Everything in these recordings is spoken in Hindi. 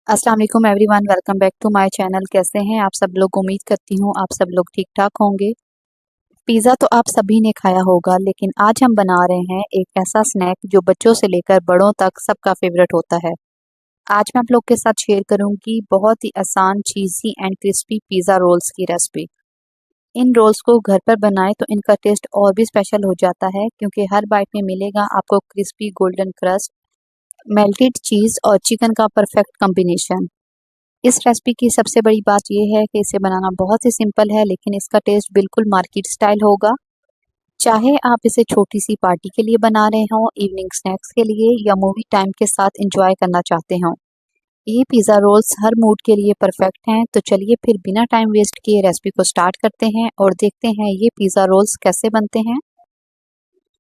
अस्सलाम वालेकुम everyone, welcome back to my channel. कैसे हैं आप सब लोग? उम्मीद करती हूँ आप सब लोग ठीक ठाक होंगे। पिज़्ज़ा तो आप सभी ने खाया होगा, लेकिन आज हम बना रहे हैं एक ऐसा स्नैक जो बच्चों से लेकर बड़ों तक सबका फेवरेट होता है। आज मैं आप लोग के साथ शेयर करूंगी बहुत ही आसान चीज़ी एंड क्रिस्पी पिज़्ज़ा रोल्स की रेसिपी। इन रोल्स को घर पर बनाएं तो इनका टेस्ट और भी स्पेशल हो जाता है, क्योंकि हर बाइट में मिलेगा आपको क्रिस्पी गोल्डन क्रस्ट, मेल्टेड चीज़ और चिकन का परफेक्ट कॉम्बिनेशन। इस रेसिपी की सबसे बड़ी बात यह है कि इसे बनाना बहुत ही सिंपल है, लेकिन इसका टेस्ट बिल्कुल मार्केट स्टाइल होगा। चाहे आप इसे छोटी सी पार्टी के लिए बना रहे हो, इवनिंग स्नैक्स के लिए या मूवी टाइम के साथ एंजॉय करना चाहते हो, ये पिज़्ज़ा रोल्स हर मूड के लिए परफेक्ट हैं। तो चलिए फिर बिना टाइम वेस्ट किए रेसिपी को स्टार्ट करते हैं और देखते हैं ये पिज़्ज़ा रोल्स कैसे बनते हैं।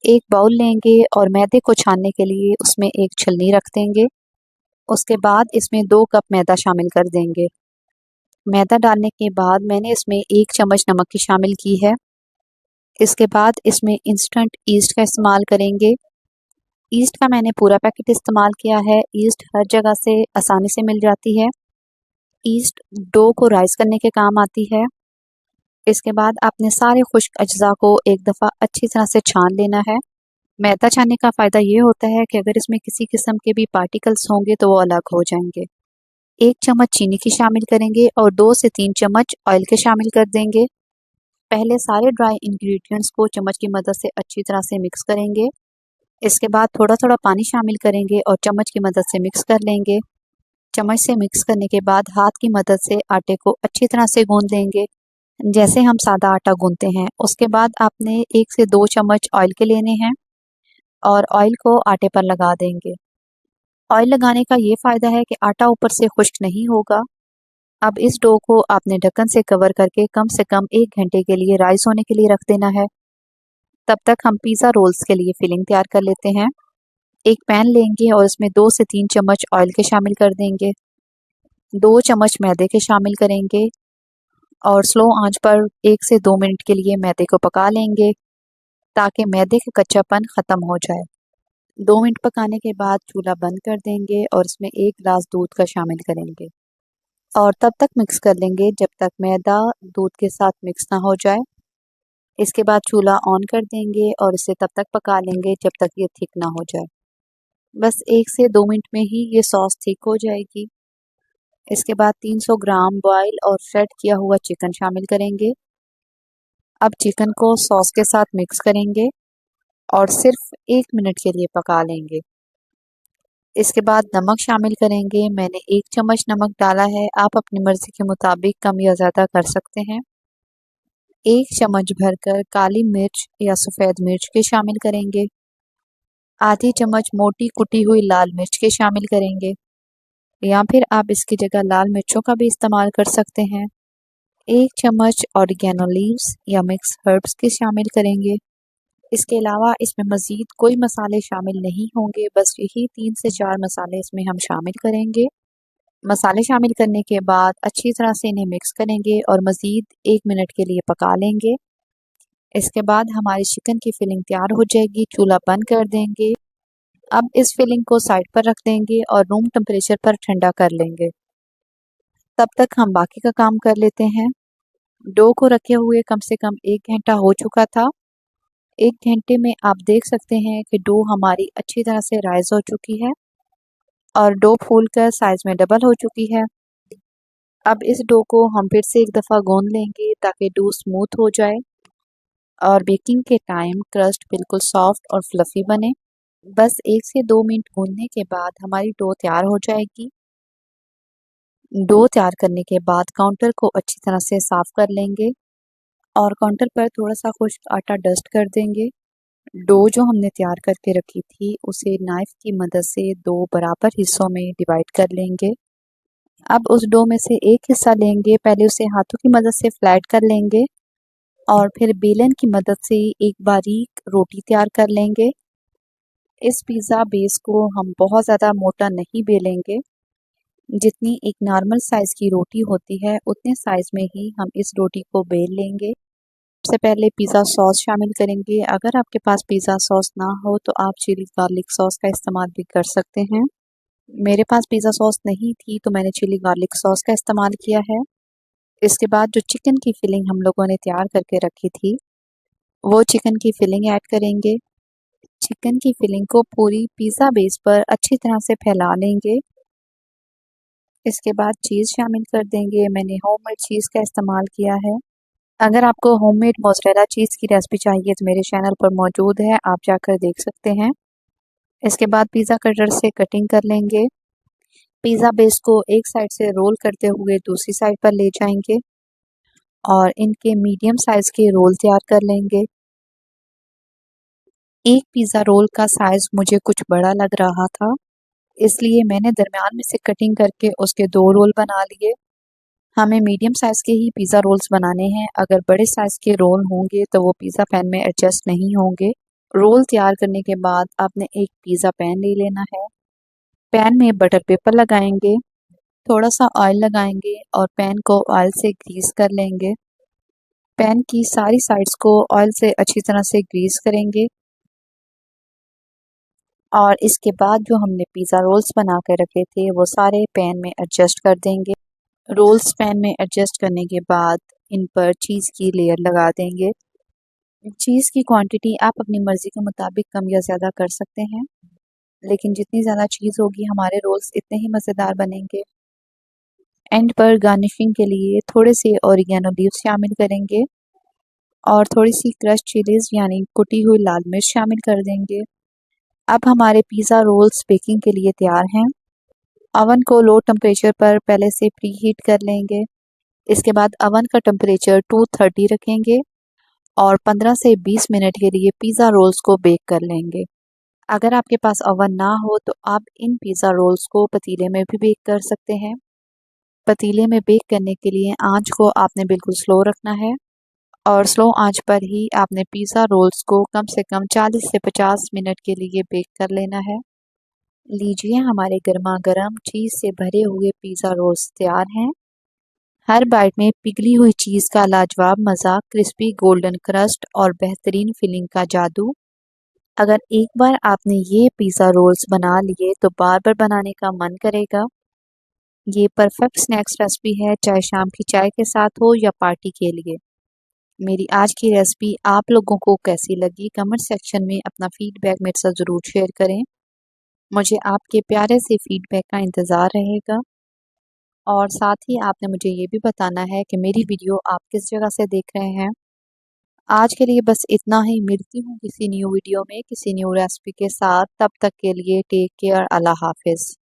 एक बाउल लेंगे और मैदे को छानने के लिए उसमें एक छलनी रख देंगे। उसके बाद इसमें 2 कप मैदा शामिल कर देंगे। मैदा डालने के बाद मैंने इसमें 1 चम्मच नमक की शामिल की है। इसके बाद इसमें इंस्टेंट ईस्ट का इस्तेमाल करेंगे। ईस्ट का मैंने पूरा पैकेट इस्तेमाल किया है। ईस्ट हर जगह से आसानी से मिल जाती है। ईस्ट डो को राइस करने के काम आती है। इसके बाद आपने सारे खुश्क अज्जा को एक दफ़ा अच्छी तरह से छान लेना है। मैदा छानने का फ़ायदा ये होता है कि अगर इसमें किसी किस्म के भी पार्टिकल्स होंगे तो वो अलग हो जाएंगे। 1 चम्मच चीनी की शामिल करेंगे और 2 से 3 चम्मच ऑयल के शामिल कर देंगे। पहले सारे ड्राई इंग्रेडिएंट्स को चम्मच की मदद से अच्छी तरह से मिक्स करेंगे। इसके बाद थोड़ा थोड़ा पानी शामिल करेंगे और चम्मच की मदद से मिक्स कर लेंगे। चम्मच से मिक्स करने के बाद हाथ की मदद से आटे को अच्छी तरह से गूंद लेंगे, जैसे हम सादा आटा गूंदते हैं। उसके बाद आपने 1 से 2 चम्मच ऑयल के लेने हैं और ऑयल को आटे पर लगा देंगे। ऑयल लगाने का ये फ़ायदा है कि आटा ऊपर से खुश्क नहीं होगा। अब इस डो को आपने ढक्कन से कम 1 घंटे के लिए राइस होने के लिए रख देना है। तब तक हम पिज़्ज़ा रोल्स के लिए फिलिंग तैयार कर लेते हैं। एक पैन लेंगे और इसमें 2 से 3 चम्मच ऑयल के शामिल कर देंगे। 2 चम्मच मैदे के शामिल करेंगे और स्लो आंच पर 1 से 2 मिनट के लिए मैदे को पका लेंगे, ताकि मैदे का कच्चापन ख़त्म हो जाए। 2 मिनट पकाने के बाद चूल्हा बंद कर देंगे और इसमें 1 गिलास दूध का शामिल करेंगे और तब तक मिक्स कर लेंगे जब तक मैदा दूध के साथ मिक्स ना हो जाए। इसके बाद चूल्हा ऑन कर देंगे और इसे तब तक पका लेंगे जब तक ये थिक ना हो जाए। बस 1 से 2 मिनट में ही ये सॉस थिक हो जाएगी। इसके बाद 300 ग्राम बॉयल और फ्राइड किया हुआ चिकन शामिल करेंगे। अब चिकन को सॉस के साथ मिक्स करेंगे और सिर्फ 1 मिनट के लिए पका लेंगे। इसके बाद नमक शामिल करेंगे। मैंने 1 चम्मच नमक डाला है, आप अपनी मर्ज़ी के मुताबिक कम या ज़्यादा कर सकते हैं। 1 चम्मच भरकर काली मिर्च या सफ़ेद मिर्च के शामिल करेंगे। आधी चम्मच मोटी कुटी हुई लाल मिर्च के शामिल करेंगे, या फिर आप इसकी जगह लाल मिर्चों का भी इस्तेमाल कर सकते हैं। 1 चम्मच ऑरिगेनो लीव्स या मिक्स हर्ब्स के शामिल करेंगे। इसके अलावा इसमें मज़ीद कोई मसाले शामिल नहीं होंगे, बस यही 3 से 4 मसाले इसमें हम शामिल करेंगे। मसाले शामिल करने के बाद अच्छी तरह से इन्हें मिक्स करेंगे और मज़ीद 1 मिनट के लिए पका लेंगे। इसके बाद हमारी चिकन की फिलिंग तैयार हो जाएगी। चूल्हा बंद कर देंगे। अब इस फिलिंग को साइड पर रख देंगे और रूम टेम्परेचर पर ठंडा कर लेंगे। तब तक हम बाकी का काम कर लेते हैं। डो को रखे हुए कम से कम 1 घंटा हो चुका था। 1 घंटे में आप देख सकते हैं कि डो हमारी अच्छी तरह से राइज हो चुकी है और डो फूलकर साइज में डबल हो चुकी है। अब इस डो को हम फिर से एक दफ़ा गूंद लेंगे ताकि डो स्मूथ हो जाए और बेकिंग के टाइम क्रस्ट बिल्कुल सॉफ्ट और फ्लफ़ी बने। बस 1 से 2 मिनट गूंदने के बाद हमारी डो तैयार हो जाएगी। डो तैयार करने के बाद काउंटर को अच्छी तरह से साफ़ कर लेंगे और काउंटर पर थोड़ा सा खुश्क आटा डस्ट कर देंगे। डो जो हमने तैयार करके रखी थी उसे नाइफ की मदद से 2 बराबर हिस्सों में डिवाइड कर लेंगे। अब उस डो में से एक हिस्सा लेंगे, पहले उसे हाथों की मदद से फ्लैट कर लेंगे और फिर बेलन की मदद से एक बारीक रोटी तैयार कर लेंगे। इस पिज़्ज़ा बेस को हम बहुत ज़्यादा मोटा नहीं बेलेंगे, जितनी एक नॉर्मल साइज़ की रोटी होती है उतने साइज़ में ही हम इस रोटी को बेल लेंगे। सबसे पहले पिज़्ज़ा सॉस शामिल करेंगे। अगर आपके पास पिज़्ज़ा सॉस ना हो तो आप चिली गार्लिक सॉस का इस्तेमाल भी कर सकते हैं। मेरे पास पिज़्ज़ा सॉस नहीं थी तो मैंने चिली गार्लिक सॉस का इस्तेमाल किया है। इसके बाद जो चिकन की फिलिंग हम लोगों ने तैयार करके रखी थी, वो चिकन की फिलिंग ऐड करेंगे। चिकन की फिलिंग को पूरी पिज़्ज़ा बेस पर अच्छी तरह से फैला लेंगे। इसके बाद चीज़ शामिल कर देंगे। मैंने होममेड चीज़ का इस्तेमाल किया है। अगर आपको होममेड मोज़रेला चीज़ की रेसिपी चाहिए तो मेरे चैनल पर मौजूद है, आप जाकर देख सकते हैं। इसके बाद पिज़्ज़ा कटर से कटिंग कर लेंगे। पिज़्ज़ा बेस को एक साइड से रोल करते हुए दूसरी साइड पर ले जाएंगे और इनके मीडियम साइज़ के रोल तैयार कर लेंगे। एक पिज़्ज़ा रोल का साइज़ मुझे कुछ बड़ा लग रहा था, इसलिए मैंने दरमियान में से कटिंग करके उसके 2 रोल बना लिए। हमें मीडियम साइज़ के ही पिज़्ज़ा रोल्स बनाने हैं। अगर बड़े साइज़ के रोल होंगे तो वो पिज़्ज़ा पैन में एडजस्ट नहीं होंगे। रोल तैयार करने के बाद आपने एक पिज़्ज़ा पैन ले लेना है। पैन में बटर पेपर लगाएंगे, थोड़ा सा ऑयल लगाएंगे और पैन को ऑयल से ग्रीस कर लेंगे। पैन की सारी साइड्स को ऑयल से अच्छी तरह से ग्रीस करेंगे और इसके बाद जो हमने पिज़्ज़ा रोल्स बना कर रखे थे वो सारे पैन में एडजस्ट कर देंगे। रोल्स पैन में एडजस्ट करने के बाद इन पर चीज़ की लेयर लगा देंगे। चीज़ की क्वांटिटी आप अपनी मर्ज़ी के मुताबिक कम या ज़्यादा कर सकते हैं, लेकिन जितनी ज़्यादा चीज़ होगी हमारे रोल्स इतने ही मज़ेदार बनेंगे। एंड पर गार्निशिंग के लिए थोड़े से ऑरिगेनो लीव्स शामिल करेंगे और थोड़ी सी क्रश चिलीज़ यानी कुटी हुई लाल मिर्च शामिल कर देंगे। अब हमारे पिज़्ज़ा रोल्स बेकिंग के लिए तैयार हैं। अवन को लो टेम्परेचर पर पहले से प्री हीट कर लेंगे। इसके बाद अवन का टेम्परेचर 230 रखेंगे और 15 से 20 मिनट के लिए पिज़्ज़ा रोल्स को बेक कर लेंगे। अगर आपके पास ओवन ना हो तो आप इन पिज़्ज़ा रोल्स को पतीले में भी बेक कर सकते हैं। पतीले में बेक करने के लिए आंच को आपने बिल्कुल स्लो रखना है और स्लो आंच पर ही आपने पिज़्ज़ा रोल्स को कम से कम 40 से 50 मिनट के लिए बेक कर लेना है। लीजिए हमारे गर्मा गर्म चीज़ से भरे हुए पिज़्ज़ा रोल्स तैयार हैं। हर बाइट में पिघली हुई चीज़ का लाजवाब मज़ा, क्रिस्पी गोल्डन क्रस्ट और बेहतरीन फिलिंग का जादू। अगर एक बार आपने ये पिज़्ज़ा रोल्स बना लिए तो बार बार बनाने का मन करेगा। ये परफेक्ट स्नैक्स रेसिपी है, चाहे शाम की चाय के साथ हो या पार्टी के लिए। मेरी आज की रेसिपी आप लोगों को कैसी लगी कमेंट सेक्शन में अपना फीडबैक मेरे साथ ज़रूर शेयर करें। मुझे आपके प्यारे से फीडबैक का इंतज़ार रहेगा और साथ ही आपने मुझे ये भी बताना है कि मेरी वीडियो आप किस जगह से देख रहे हैं। आज के लिए बस इतना ही, मिलती हूँ किसी न्यू वीडियो में किसी न्यू रेसिपी के साथ। तब तक के लिए टेक केयर, अल्लाह हाफिज़।